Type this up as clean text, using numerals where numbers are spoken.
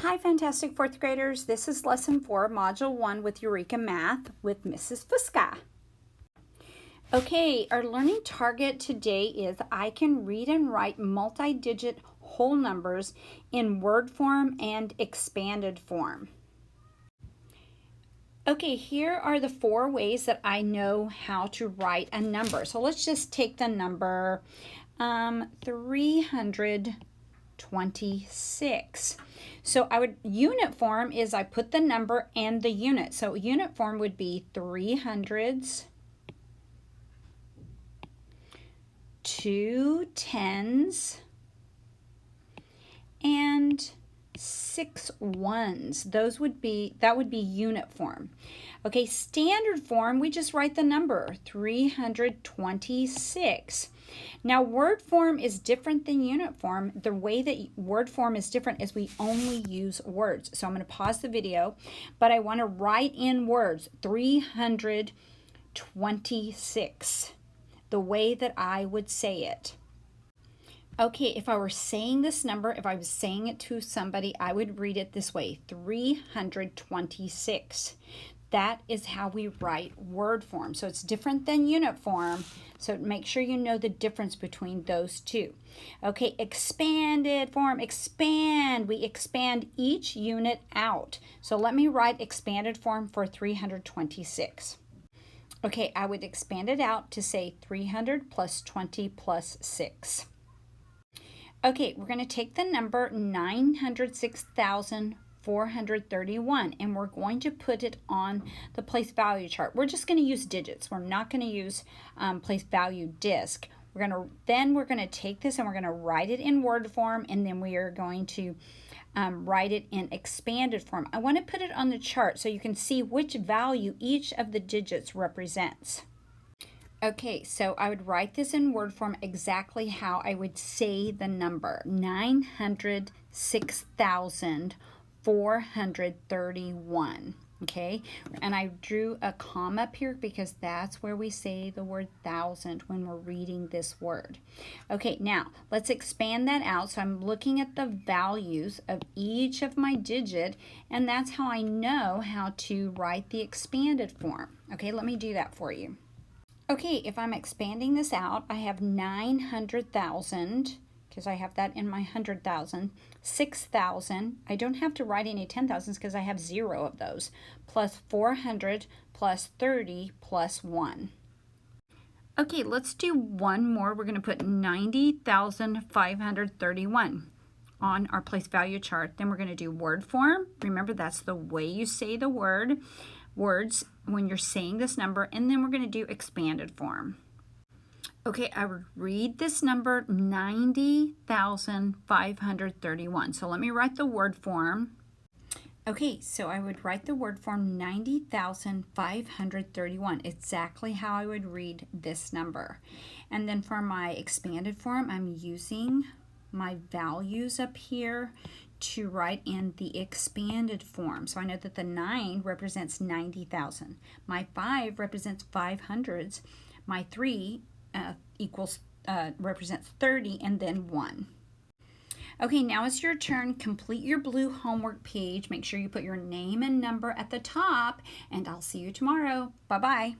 Hi, fantastic fourth graders. This is lesson 4, module 1 with Eureka Math with Mrs. Fuska. Okay, our learning target today is I can read and write multi-digit whole numbers in word form and expanded form. Okay, here are the 4 ways that I know how to write a number. So let's just take the number 326. So unit form is I put the number and the unit. So unit form would be 300s, 2 10s, and 6 1s. That would be unit form. Okay, standard form, we just write the number 326. Now, word form is different than unit form. The way that word form is different is we only use words. So I'm going to pause the video, but I want to write in words 326, the way that I would say it. Okay, if I were saying this number, if I was saying it to somebody, I would read it this way, 326. That is how we write word form. So it's different than unit form. So make sure you know the difference between those two. Okay, expanded form, expand. We expand each unit out. So let me write expanded form for 326. Okay, I would expand it out to say 300 plus 20 plus 6. Okay, we're going to take the number 906,431 and we're going to put it on the place value chart. We're just going to use digits. We're not going to use place value disk. We're going to take this and we're going to write it in word form, and then we are going to write it in expanded form. I want to put it on the chart so you can see which value each of the digits represents. Okay, so I would write this in word form exactly how I would say the number, 906,431, okay? And I drew a comma up here because that's where we say the word thousand when we're reading this word. Okay, now let's expand that out. So I'm looking at the values of each of my digit, and that's how I know how to write the expanded form. Okay, let me do that for you. Okay, if I'm expanding this out, I have 900,000, because I have that in my 100,000, 6,000. I don't have to write any 10,000s because I have 0 of those, plus 400 plus 30 plus 1. Okay, let's do one more. We're going to put 90,531 on our place value chart. Then we're going to do word form. Remember, that's the way you say the words when you're saying this number, and then we're going to do expanded form. Okay, I would read this number 90,531. So let me write the word form. Okay, so I would write the word form 90,531, exactly how I would read this number. And then for my expanded form, I'm using my values up here to write in the expanded form. So I know that the 9 represents 90,000. My 5 represents 500s. My 3 represents 30, and then 1. Okay, now it's your turn. Complete your blue homework page. Make sure you put your name and number at the top, and I'll see you tomorrow. Bye-bye.